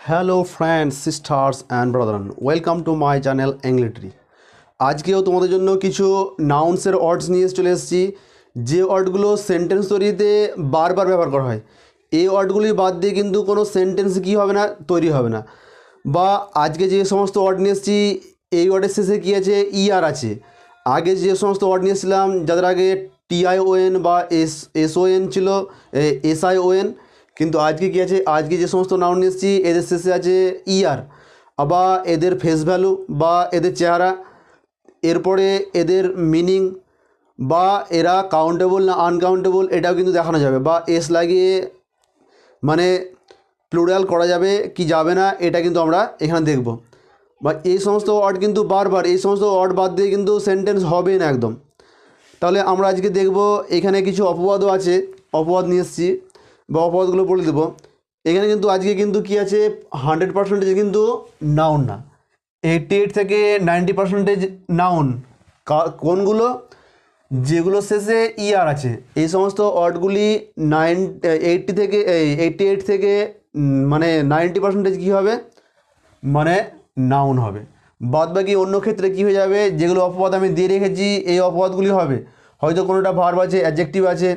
Hello friends, sisters and brother, welcome to my channel ইংলিট্রি। আজকেও তোমাদের জন্য কিছু নাউন্সের ওয়ার্ডস নিয়ে চলে এসেছি, যে ওয়ার্ডগুলো সেন্টেন্স তৈরিতে বারবার ব্যবহার করা হয়। এই ওয়ার্ডগুলি বাদ দিয়ে কিন্তু কোনো সেন্টেন্স কী হবে না, তৈরি হবে না। বা আজকে যে সমস্ত ওয়ার্ড নিয়ে এসেছি, এই ওয়ার্ডের শেষে কী আছে, ইআর আছে। আগে যে সমস্ত ওয়ার্ড নিয়েছিলাম যাদের আগে টিআইওএন বা এসওএন ছিল, এসআইওএন, কিন্তু আজকে কী আছে, আজকে যে সমস্ত নাউন নিয়ে এসেছি এদের শেষে আছে ইআর। আবার এদের ফেস ভ্যালু বা এদের চেহারা, এরপরে এদের মিনিং বা এরা কাউন্টেবল না আনকাউন্টেবল এটাও কিন্তু দেখানো যাবে, বা এস লাগিয়ে মানে প্লুরাল করা যাবে কি যাবে না এটা কিন্তু আমরা এখানে দেখব। বা এই সমস্ত ওয়ার্ড কিন্তু বারবার এই সমস্ত ওয়ার্ড বাদ দিয়ে কিন্তু সেন্টেন্স হবে না একদম। তাহলে আমরা আজকে দেখব, এখানে কিছু অপবাদও আছে, অপবাদ নিয়ে এসেছি বা অপবাদগুলো বলে দেবো। এখানে কিন্তু আজকে কিন্তু কী আছে, 100% কিন্তু নাউন না, 88 থেকে 90% নাউন। কোনগুলো? যেগুলো শেষে ইআর আছে, এই সমস্ত ওয়ার্ডগুলি 88 থেকে মানে 90% কী হবে, মানে নাউন হবে। বাদ বাকি অন্য ক্ষেত্রে কী হয়ে যাবে, যেগুলো অপবাদ আমি দিয়ে রেখেছি এই অপবাদগুলি হবে, হয়তো কোনোটা ভার্ব আছে, অ্যাডজেক্টিভ আছে,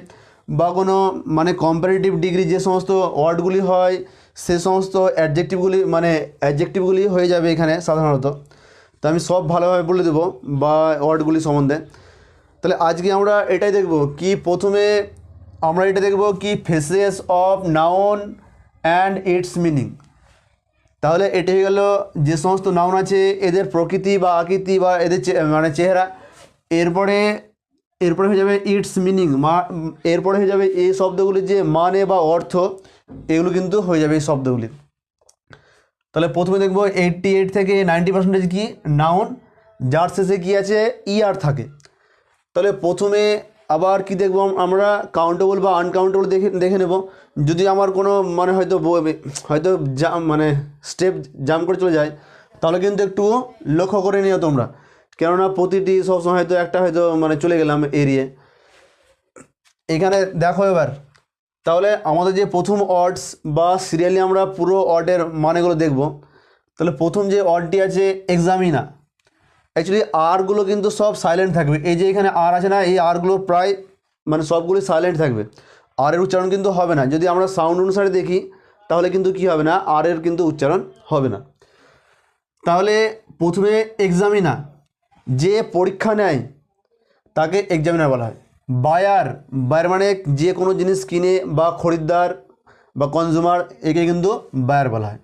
বা কোনো মানে কম্পারেটিভ ডিগ্রি যে সমস্ত ওয়ার্ডগুলি হয় সে সমস্ত অ্যাডজেক্টিভগুলি হয়ে যাবে এখানে সাধারণত। তো আমি সব ভালোভাবে বলে দেবো বা ওয়ার্ডগুলি সম্বন্ধে। তাহলে আজকে আমরা এটাই দেখব কি, প্রথমে আমরা এটা দেখব কি, faces of noun and its meaning. তাহলে এটা হয়ে গেল যে সমস্ত নাউন আছে এদের প্রকৃতি বা আকৃতি বা এদের মানে চেহারা। এরপরে হয়ে যাবে ইটস মিনিং, এরপরে হয়ে যাবে এই শব্দগুলির যে মানে বা অর্থ, এগুলো কিন্তু হয়ে যাবে এই শব্দগুলি। তাহলে প্রথমে দেখব 88 থেকে 90% কি, নাউন, যার শেষে কি আছে, ইআর থাকে। তাহলে প্রথমে আবার কি দেখব আমরা, কাউন্টেবল বা আনকাউন্টেবল দেখে নেব। যদি আমার কোনো মানে হয়তো মানে স্টেপ জাম্প করে চলে যায়, তাহলে কিন্তু একটু লক্ষ্য করে নিও তোমরা, কেননা প্রতিটি সবসময় হয়তো একটা হয়তো মানে চলে গেলাম এরিয়ে। এখানে দেখো এবার, তাহলে আমাদের যে প্রথম ওয়ার্ডস বা সিরিয়ালি আমরা পুরো ওয়ার্ডের মানেগুলো দেখব। তাহলে প্রথম যে ওয়ার্ডটি আছে এক্সামিনা, অ্যাকচুয়ালি আরগুলো কিন্তু সব সাইলেন্ট থাকবে। এই যে এখানে আর আছে না, এই আরগুলো প্রায় মানে সবগুলি সাইলেন্ট থাকবে, আরের উচ্চারণ কিন্তু হবে না। যদি আমরা সাউন্ড অনুসারে দেখি তাহলে কিন্তু কি হবে না, আরের কিন্তু উচ্চারণ হবে না। তাহলে প্রথমে এক্সামিনা, যে পরীক্ষা নেয় তাকে এক্সামিনার বলা হয়। বায়ার মানে যে কোনো জিনিস কিনে বা খরিদ্দার বা কনজিউমার, একে কিন্তু বায়ার বলা হয়।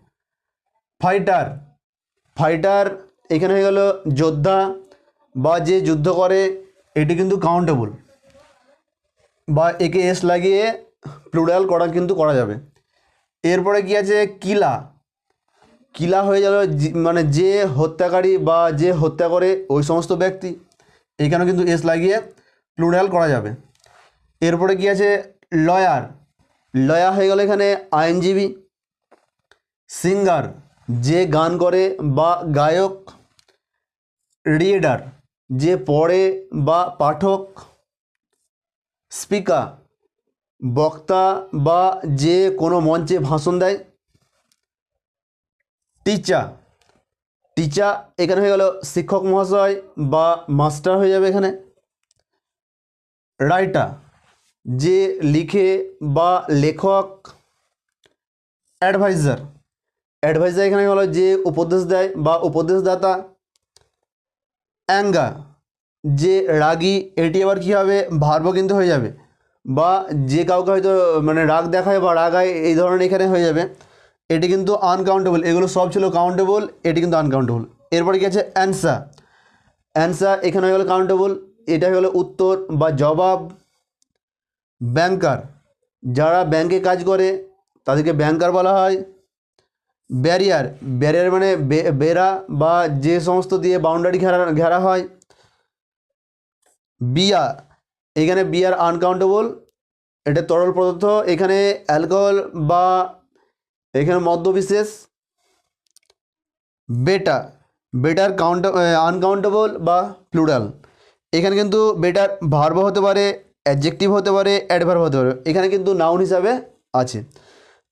ফাইটার এখানে হয়ে গেল যোদ্ধা বা যে যুদ্ধ করে, এটি কিন্তু কাউন্টেবল বা একে এস লাগিয়ে প্লুরাল কিন্তু করা যাবে। এরপরে কি আছে, কিলা হয়ে গেল মানে যে হত্যাকারী বা যে হত্যা করে ওই সমস্ত ব্যক্তি, এখানেও কিন্তু এস লাগিয়ে প্লুরাল করা যাবে। এরপরে কি আছে, লয়ার হয়ে গেল এখানে আইনজীবী। সিঙ্গার, যে গান করে বা গায়ক। রিডার, যে পড়ে বা পাঠক। স্পিকার, বক্তা বা যে কোনো মঞ্চে ভাষণ দেয়। টিচার এখানে হয়ে গেল শিক্ষক মহাশয় বা মাস্টার হয়ে যাবে এখানে। রাইটার, যে লিখে বা লেখক। অ্যাডভাইজার এখানে হলো যে উপদেশ দেয় বা উপদেশদাতা। অ্যাঙ্গার, যে রাগী, এটি আবার কী হবে, ভার্ব কিন্তু হয়ে যাবে, বা যে কাউকে হয়তো মানে রাগ দেখায় বা রাগায় এই ধরনের এখানে হয়ে যাবে। এটি কিন্তু আনকাউন্টেবল, এগুলো সব ছিল কাউন্টেবল, এটি কিন্তু আনকাউন্টেবল। এরপরে কি আছে, অ্যান্সার এখানে হয়ে গেলো কাউন্টেবল, এটা হয়ে গেলো উত্তর বা জবাব। ব্যাংকার, যারা ব্যাংকে কাজ করে তাদেরকে ব্যাংকার বলা হয়। ব্যারিয়ার মানে বেড়া বা যে সমস্ত দিয়ে বাউন্ডারি ঘেরা হয়। এখানে বিয়ার আনকাউন্টেবল, এটা তরল পদার্থ, এখানে অ্যালকোহল বা এখানে মদ্যবিশেষ। বেটার আনকাউন্টেবল বা প্লুরাল, এখানে কিন্তু বেটার ভার্ব হতে পারে, অ্যাডজেক্টিভ হতে পারে, অ্যাডভার্ব হতে পারে, এখানে কিন্তু নাউন হিসাবে আছে।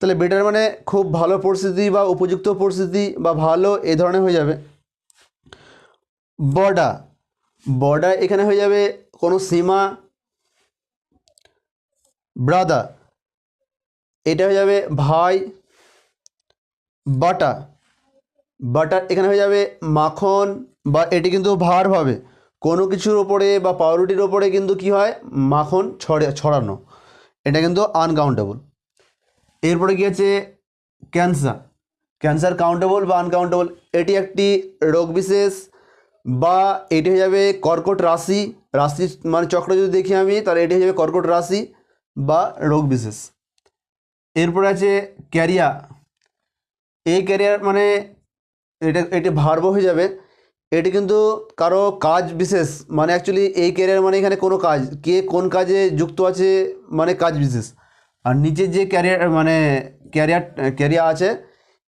তাহলে বেটার মানে খুব ভালো পরিস্থিতি বা উপযুক্ত পরিস্থিতি বা ভালো এই ধরনের হয়ে যাবে। বর্ডার, বর্ডার এখানে হয়ে যাবে কোনো সীমা। ব্রাদার, এটা হয়ে যাবে ভাই। বাটার, বাটার এখানে হয়ে যাবে মাখন, বা এটি কিন্তু ভার্ব হবে। কোনো কিছুর ওপরে বা পাউরুটির ওপরে কিন্তু কি হয়, মাখন ছড়ানো, এটা কিন্তু আনকাউন্টেবল। এরপরে কি আছে ক্যান্সার, ক্যান্সার কাউন্টেবল বা আনকাউন্টেবল, এটি একটি রোগ বিশেষ, বা এটি হয়ে যাবে কর্কট রাশি, রাশি মানে চক্র যদি দেখি আমি, তাহলে এটি হয়ে যাবে কর্কট রাশি বা রোগ বিশেষ। এরপরে আছে ক্যারিয়ার, এই ক্যারিয়ার মানে এটি ভার্ব হয়ে যাবে। এটি কিন্তু কারো কাজ বিশেষ, মানে অ্যাকচুয়ালি এই ক্যারিয়ার মানে এখানে কোনো কাজ, কে কোন কাজে যুক্ত আছে মানে কাজ বিশেষ। আর নিচে যে ক্যারিয়ার আছে,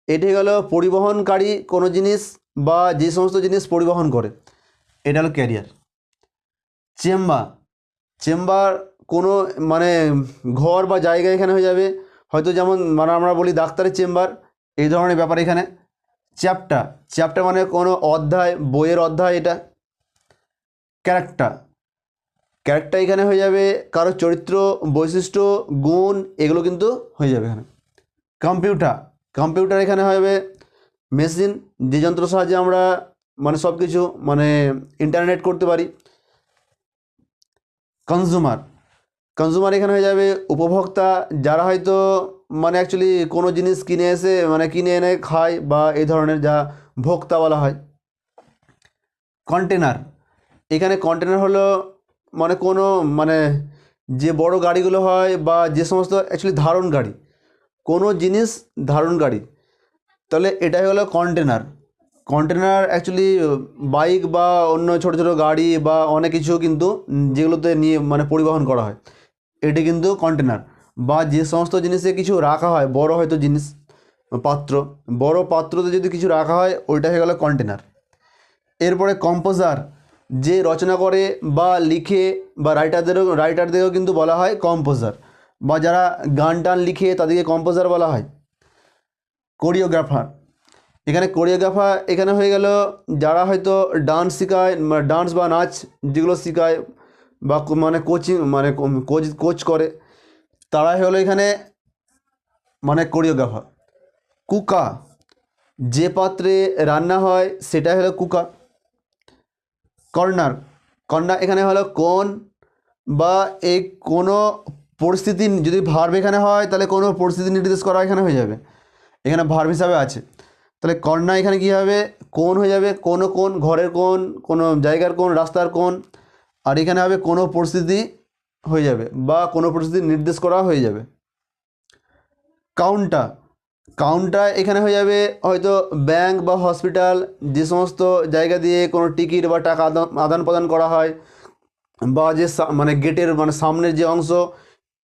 এটি হলো পরিবহনকারী কোনো জিনিস বা যে সমস্ত জিনিস পরিবহন করে, এটা হলো ক্যারিয়ার। চেম্বার, চেম্বার কোনো মানে ঘর বা জায়গা এখানে হয়ে যাবে, হয়তো যেমন মানে আমরা বলি ডাক্তারের চেম্বার, এই ধরনের ব্যাপার এখানে। চ্যাপ্টার, চ্যাপ্টার মানে কোনো অধ্যায়, বইয়ের অধ্যায় এটা। ক্যারেক্টার, ক্যারেক্টার এখানে হয়ে যাবে কারো চরিত্র, বৈশিষ্ট্য, গুণ, এগুলো কিন্তু হয়ে যাবে এখানে। কম্পিউটার, কম্পিউটার এখানে হবে মেশিন, যে যন্ত্র সাহায্যে আমরা মানে সব কিছু মানে ইন্টারনেট করতে পারি। কনজিউমার, কনজিউমার এখানে হয়ে যাবে উপভোক্তা, যারা হয়তো মানে অ্যাকচুয়ালি কোনো জিনিস কিনে এসে মানে কিনে এনে খায় বা এই ধরনের, যা ভোক্তা বলা হয়। কন্টেনার, এখানে কন্টেনার হলো মানে কোনো মানে যে বড় গাড়িগুলো হয় বা যে সমস্ত অ্যাকচুয়ালি ধারণ গাড়ি, কোনো জিনিস ধারণ গাড়ি, তাহলে এটাই হলো কন্টেনার। কন্টেনার অ্যাকচুয়ালি বাইক বা অন্য ছোটো ছোটো গাড়ি বা অনেক কিছু কিন্তু যেগুলোতে নিয়ে মানে পরিবহন করা হয়, এটি কিন্তু কন্টেনার। বা যে সমস্ত জিনিসে কিছু রাখা হয়, বড় হয়তো জিনিস, পাত্র, বড় পাত্রতে যদি কিছু রাখা হয়, ওইটা হয়ে গেল কন্টেনার। এরপরে কম্পোজার, যে রচনা করে বা লিখে, বা রাইটারদেরও কিন্তু বলা হয় কম্পোজার, বা যারা গান টান লিখে তাদেরকে কম্পোজার বলা হয়। কোরিওগ্রাফার, এখানে কোরিওগ্রাফার এখানে হয়ে গেল যারা হয়তো ডান্স শেখায়, ডান্স বা নাচ যেগুলো শেখায় বা মানে কোচিং মানে কোচ করে, তারাই হলো এখানে মানে কোরিওগ্রাফার। কুকা, যে পাত্রে রান্না হয় সেটাই হলো কুকা। কর্নার, কর্নার এখানে হলো কোন, বা এই কোনো পরিস্থিতি, যদি ভার্ব এখানে হয় তাহলে কোনো পরিস্থিতি নির্দেশ করা এখানে হয়ে যাবে, এখানে ভার্ব হিসাবে আছে। তাহলে কর্নার এখানে কী হবে, কোন হয়ে যাবে, কোনো কোন, ঘরের কোন, কোনো জায়গার কোন, রাস্তার কোন, আর এখানে হবে কোনো পরিস্থিতি হয়ে যাবে বা কোনো পরিস্থিতি নির্দেশ করা হয়ে যাবে। কাউন্টার, কাউন্টার এখানে হয়ে যাবে হয়তো ব্যাংক বা হসপিটাল, যে সমস্ত জায়গা দিয়ে কোনো টিকিট বা টাকা আদান প্রদান করা হয়, বা যে মানে গেটের মানে সামনের যে অংশ,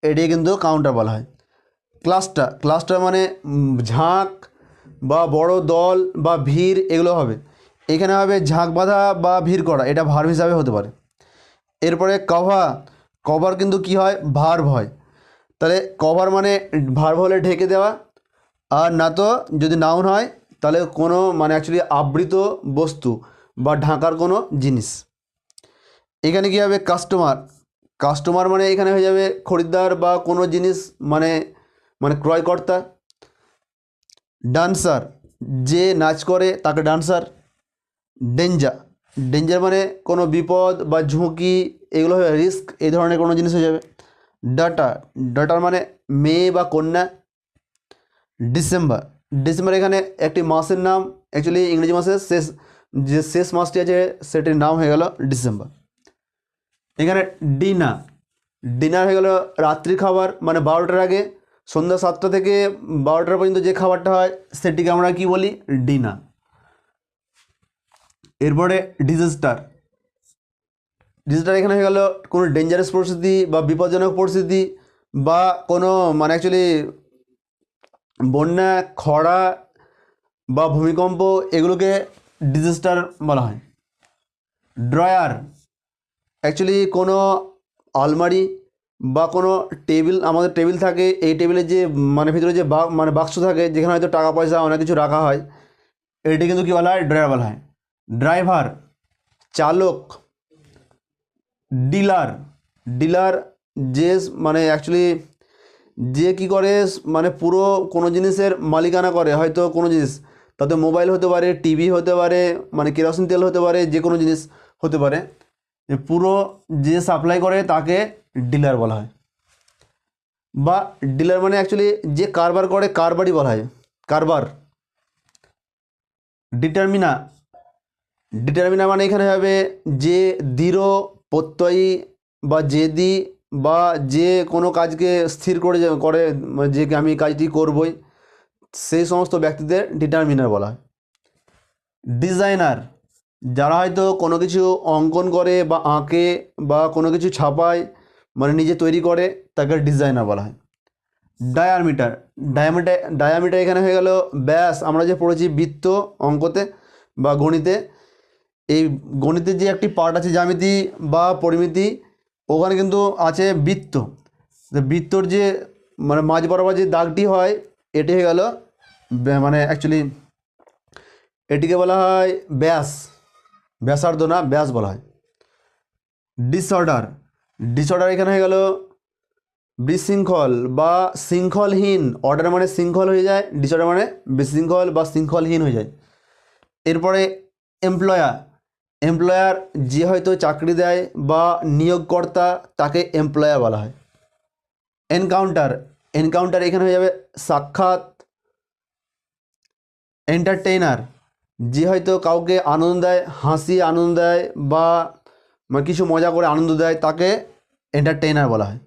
এটি কিন্তু কাউন্টার বলা হয়। ক্লাস্টার, ক্লাস্টার মানে ঝাঁক বা বড় দল বা ভিড়, এগুলো হবে। এখানে হবে ঝাঁক বাঁধা বা ভিড় করা, এটা ভার্ব হিসাবে হতে পারে। এরপরে কভার, কভার কিন্তু কি হয়, ভার্ব হয়। তাহলে কভার মানে ভার্ব হলে ঢেকে দেওয়া, আর না তো যদি নাউন হয় তাহলে কোনো মানে অ্যাকচুয়ালি আবৃত বস্তু বা ঢাকার কোনো জিনিস। এখানে কী হবে কাস্টমার, কাস্টমার মানে এখানে হয়ে যাবে খরিদ্দার বা কোনো জিনিস মানে মানে ক্রয়কর্তা। ডান্সার, যে নাচ করে তাকে ডান্সার। ডেঞ্জার, ডেঞ্জার মানে কোনো বিপদ বা ঝুঁকি, এগুলো হয়ে রিস্ক, এই ধরনের কোনো জিনিস হয়ে যাবে। ডাটার, ডাটার মানে মেয়ে বা কন্যা। ডিসেম্বর, ডিসেম্বর এখানে একটি মাসের নাম, অ্যাকচুয়ালি ইংরেজি মাসের যে শেষ মাসটি আছে সেটির নাম হয়ে গেল ডিসেম্বর। এখানে ডিনার, ডিনার হয়ে গেল রাত্রি খাবার, মানে 12টার আগে, সন্ধ্যা 7টা থেকে 12টা পর্যন্ত যে খাবারটা হয় সেটিকে আমরা কি বলি, ডিনার। এরপরে ডিজাস্টার, ডিজাস্টার এখানে হয়ে গেল কোনো ডেঞ্জারাস পরিস্থিতি বা বিপজ্জনক পরিস্থিতি, বা কোনো মানে অ্যাকচুয়ালি বন্যা, খরা বা ভূমিকম্প, এগুলোকে ডিজাস্টার বলা হয়। ড্রয়ার, অ্যাকচুয়ালি কোনো আলমারি বা কোনো টেবিল, আমাদের টেবিল থাকে, এই টেবিলের যে মানে ভিতরে যে মানে বাক্স থাকে যেখানে হয়তো টাকা পয়সা অনেক কিছু রাখা হয়, এটি কিন্তু কী বলা হয়? ড্রয়ার বলা হয়। ড্রাইভার, চালক, ডিলার। ডিলার যে মানে অ্যাকচুয়ালি যে কী করে মানে পুরো কোনো জিনিসের মালিকানা করে, হয়তো কোনো জিনিস, তাতে মোবাইল হতে পারে, টিভি হতে পারে, মানে কেরোসিন তেল হতে পারে, যে কোনো জিনিস হতে পারে, পুরো যে সাপ্লাই করে তাকে ডিলার বলা হয়। বা ডিলার মানে অ্যাকচুয়ালি যে কারবার করে কারবারই বলা হয়, কারবার। ডিটারমিনা, ডিটারমিনা মানে এখানে হবে যে দৃঢ় প্রত্যয়ী বা জেদি বা যে কোনো কাজকে স্থির করে করে যে আমি কাজটি করবই, সেই সমস্ত ব্যক্তিদের ডিটারমিনার বলা হয়। ডিজাইনার, যারা হয়তো কোনো কিছু অঙ্কন করে বা আঁকে বা কোনো কিছু ছাপায়, মানে নিজে তৈরি করে, তাকে ডিজাইনার বলা হয়। ডায়ামিটার, ডায়ামিটার এখানে হয়ে গেল ব্যাস। আমরা যে পড়েছি বৃত্ত অঙ্কতে বা গণিতে, এই গণিতের যে একটি পার্ট আছে জ্যামিতি বা পরিমিতি, ওখানে কিন্তু আছে বৃত্ত। বৃত্তর যে মানে মাঝ বরাবর যে দাগটি হয়, এটি হয়ে গেল মানে অ্যাকচুয়ালি এটিকে বলা হয় ব্যাস, ব্যাসার্ধ না ব্যাস বলা হয়। ডিসঅর্ডার, ডিসঅর্ডার এখানে হয়ে গেল বিশৃঙ্খল বা শৃঙ্খলহীন। অর্ডার মানে শৃঙ্খল হয়ে যায়, ডিসঅর্ডার মানে বিশৃঙ্খল বা শৃঙ্খলহীন হয়ে যায়। এরপরে এমপ্লয়ার, এমপ্লয়ার যে হয়তো চাকরি দেয় বা নিয়োগকর্তা, তাকে এমপ্লয়ার বলা হয়। এনকাউন্টার, এনকাউন্টার এখানে হয়ে যাবে সাক্ষাৎ। এন্টারটেইনার, যে হয়তো কাউকে আনন্দ দেয়, হাসি আনন্দ দেয় বা কিছু মজা করে আনন্দ দেয়, তাকে এন্টারটেইনার বলা হয়।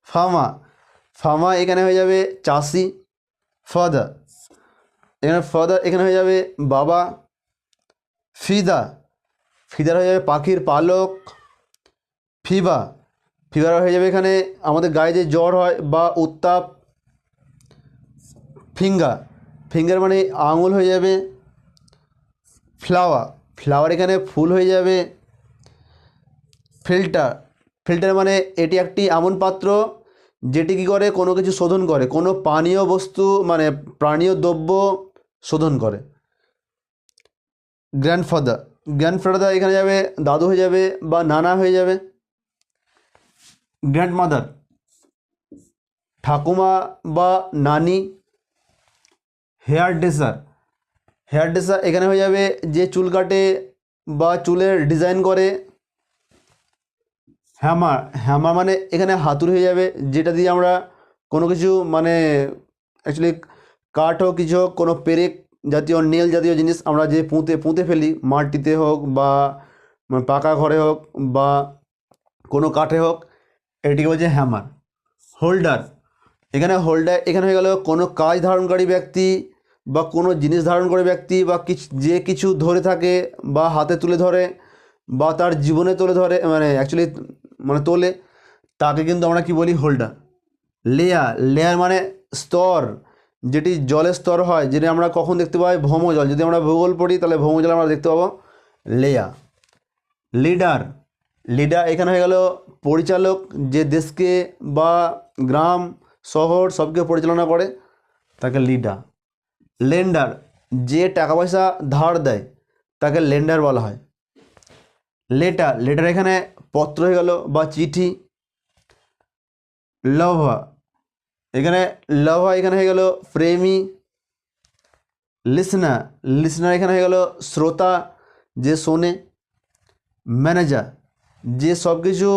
ফার্মা, ফার্মা এখানে হয়ে যাবে চাষি। ফাদার, এখানে হয়ে যাবে বাবা। ফিদা, ফিদার হয়ে যাবে পাখির পালক। ফিবা, ফিভার হয়ে যাবে এখানে আমাদের গায়ে যে জ্বর হয় বা উত্তাপ। ফিঙ্গার, ফিঙ্গার মানে আঙুল হয়ে যাবে। ফ্লাওয়ার, ফ্লাওয়ার এখানে ফুল হয়ে যাবে। ফিল্টার, ফিল্টার মানে এটি একটি এমন পাত্র যেটি কী করে? কোনো কিছু শোধন করে, কোনো পানীয় বস্তু মানে পানীয় দ্রব্য শোধন করে। গ্র্যান্ডফাদার, গ্র্যান্ডফাদার এখানে যাবে দাদু হয়ে যাবে বা নানা হয়ে যাবে। গ্র্যান্ডমাদার, ঠাকুমা বা নানি। হেয়ার ড্রেসার, হেয়ার ড্রেসার এখানে হয়ে যাবে যে চুল কাটে বা চুলের ডিজাইন করে। হ্যামার, হ্যামার মানে এখানে হাতুড়ি হয়ে যাবে, যেটা দিয়ে আমরা কোনো কিছু মানে অ্যাকচুয়ালি কাঠ হোক, কিছু হোক, কোনো পেরেক জাতীয় নেল জাতীয় জিনিস আমরা যে পুঁতে ফেলি, মাটিতে হোক বা পাকা ঘরে হোক বা কোনো কাঠে হোক, এটিকে বলছে হ্যামার। হোল্ডার, এখানে হোল্ডার এখানে হয়ে গেল কোনো কাজ ধারণকারী ব্যক্তি বা কোনো জিনিস ধারণ করে ব্যক্তি বা যে কিছু ধরে থাকে বা হাতে তুলে ধরে বা তার জীবনে তুলে ধরে, মানে অ্যাকচুয়ালি মানে তোলে, তাকে কিন্তু আমরা কি বলি? হোল্ডার। লেয়ার, লেয়ার মানে স্তর, যেটি জলের স্তর হয়, যেটা আমরা কখন দেখতে পাই? ভৌমজল। যদি আমরা ভূগোল পড়ি তাহলে ভৌমজল আমরা দেখতে পাবো লেয়ার। লিডার, লিডার এখানে হয়ে গেল পরিচালক, যে দেশকে বা গ্রাম শহর সবকে পরিচালনা করে, তাকে লিডার। লেন্ডার, যে টাকা পয়সা ধার দেয়, তাকে লেন্ডার বলা হয়। লেটার, লেটার এখানে পত্র হয়ে গেল বা চিঠি। লভা, এখানে লভা এখানে হয়ে গেল প্রেমী। লিসনার, লিসনার এখানে হয়ে গেল শ্রোতা, যে শোনে। ম্যানেজার, যে সব কিছু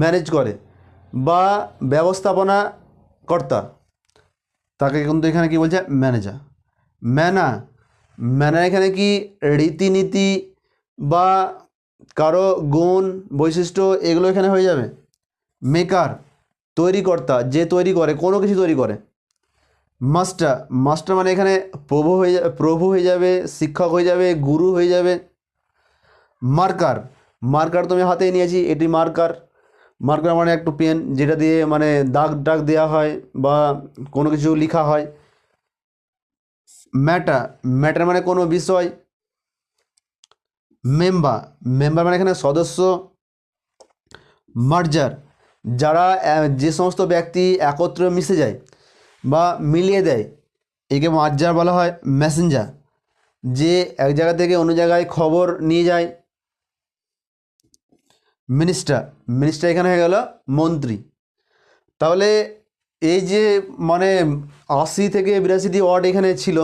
ম্যানেজ করে বা ব্যবস্থাপনা কর্তা, তাকে কিন্তু এখানে কি বলছে? ম্যানেজার। ম্যানার, ম্যানার এখানে কি রীতিনীতি বা কারো গুণ বৈশিষ্ট্য, এগুলো এখানে হয়ে যাবে। মেকার, তৈরিকর্তা, যে তৈরি করে, কোনো কিছু তৈরি করে। মাস্টার, মাস্টার মানে এখানে প্রভু হয়ে যাবে, শিক্ষক হয়ে যাবে, গুরু হয়ে যাবে। মার্কার, মার্কার তো আমি হাতেই নিয়েছি, এটি মার্কার। মার্কার মানে একটু পেন, যেটা দিয়ে মানে দাগ দেওয়া হয় বা কোনো কিছু লেখা হয়। ম্যাটার, ম্যাটার মানে কোনো বিষয়। মেম্বার, মেম্বার মানে এখানে সদস্য। মার্জার, যারা যে সমস্ত ব্যক্তি একত্রে মিশে যায় বা মিলিয়ে দেয় একে মার্জার বলা হয়। মেসেঞ্জার, যে এক জায়গা থেকে অন্য জায়গায় খবর নিয়ে যায়। মিনিস্টার, মিনিস্টার এখানে হয়ে গেল মন্ত্রী। তাহলে এই যে মানে 80 থেকে 82টি ওয়ার্ড এখানে ছিল,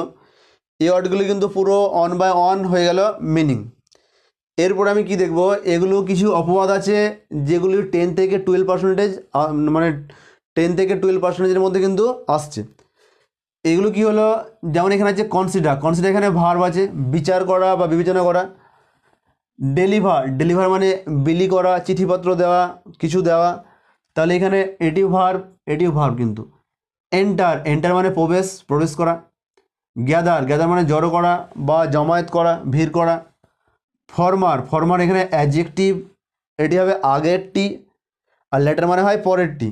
এই ওয়ার্ডগুলি কিন্তু পুরো অন বাই অন হয়ে গেল মিনিং। এরপরে আমি কি দেখব, এগুলো কিছু অপবাদ আছে যেগুলি 10 থেকে 12% মানে 10 থেকে 12%-এর মধ্যে কিন্তু আসছে। এগুলো কি হলো, যেমন এখানে আছে কনসিডার, কনসিডার এখানে ভার্ব আছে, বিচার করা বা বিবেচনা করা। ডেলিভার, ডেলিভার মানে বিলি করা, চিঠিপত্র দেওয়া, কিছু দেওয়া। তাহলে এখানে এটিও ভার্ব, এটিও ভার্ব কিন্তু। এন্টার, এন্টার মানে প্রবেশ, প্রবেশ করা। গ্যাদার, গ্যাদার মানে জড়ো করা বা জমায়েত করা, ভিড় করা। ফরমার, ফরমার এখানে অ্যাডজেক্টিভ, এটি হবে আগেরটি, আর লেটার মানে হয় পরেরটি।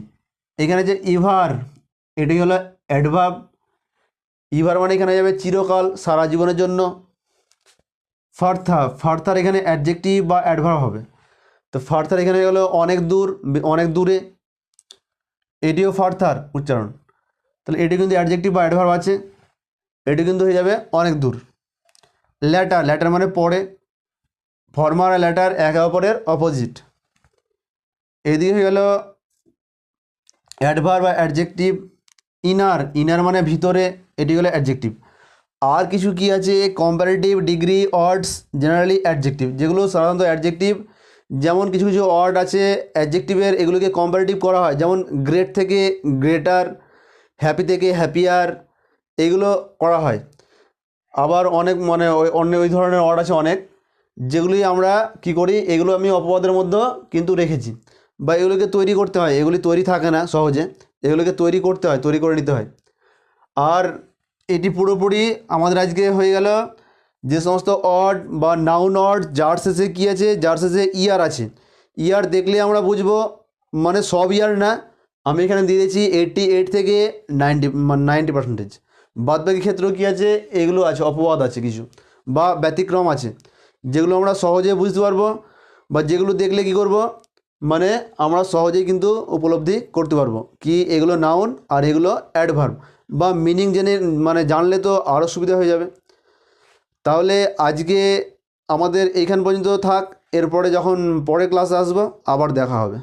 এখানে যে ইভার, এটি হলো অ্যাডভার্ব। ইভার মানে এখানে যাবে চিরকাল, সারা জীবনের জন্য। ফার্থার, ফার্থার এখানে অ্যাডজেক্টিভ বা অ্যাডভার্ব হবে। তো ফার্থার এখানে গেলো অনেক দূর, অনেক দূরে, এটিও ফার্থার উচ্চারণ। তাহলে এটি কিন্তু অ্যাডজেক্টিভ বা অ্যাডভার্ব আছে, এটি কিন্তু হয়ে যাবে অনেক দূর। ল্যাটার, ল্যাটার মানে পরে। ফরমার আর ল্যাটার একে অপরের অপোজিট। এদিকে হয়ে গেল অ্যাডভার্ব বা অ্যাডজেক্টিভ। ইনার, ইনার মানে ভিতরে, এটি হলো অ্যাডজেক্টিভ। আর কিছু কি আছে, কম্পারেটিভ, ডিগ্রি, ওয়ার্ডস, জেনারেলি অ্যাডজেক্টিভ, যেগুলো সাধারণত অ্যাডজেক্টিভ। যেমন কিছু কিছু ওয়ার্ড আছে অ্যাডজেক্টিভের, এগুলোকে কম্পারেটিভ করা হয়, যেমন গ্রেট থেকে গ্রেটার, হ্যাপি থেকে হ্যাপিয়ার, এগুলো করা হয়। আবার অনেক মানে অন্য ওই ধরনের ওয়ার্ড আছে অনেক, যেগুলি আমরা কি করি, এগুলো আমি অপবাদের মধ্যে কিন্তু রেখেছি, বা এগুলোকে তৈরি করতে হয়, এগুলি তৈরি থাকে না সহজে, এগুলোকে তৈরি করতে হয়, তৈরি করে নিতে হয়। আর এটি পুরোপুরি আমাদের আজকে হয়ে গেল যে সমস্ত ওয়ার্ড বা নাউন ওয়ার্ড যার শেষে কী আছে, যার শেষে ইয়ার আছে। ইয়ার দেখলে আমরা বুঝবো, মানে সব ইয়ার না, আমি এখানে দিয়ে দিয়েছি 88 থেকে 90%। বাদবাকি ক্ষেত্রেও কী আছে, এগুলো আছে, অপবাদ আছে কিছু বা ব্যতিক্রম আছে, যেগুলো আমরা সহজে বুঝতে পারবো, বা যেগুলো দেখলে কি করব, মানে আমরা সহজেই কিন্তু উপলব্ধি করতে পারবো কি এগুলো নাউন আর এগুলো অ্যাডভার্ব, বা মিনিং জেনে মানে জানলে তো আরও সুবিধা হয়ে যাবে। তাহলে আজকে আমাদের এইখান পর্যন্ত থাক, এরপরে যখন পরে ক্লাস আসবো আবার দেখা হবে।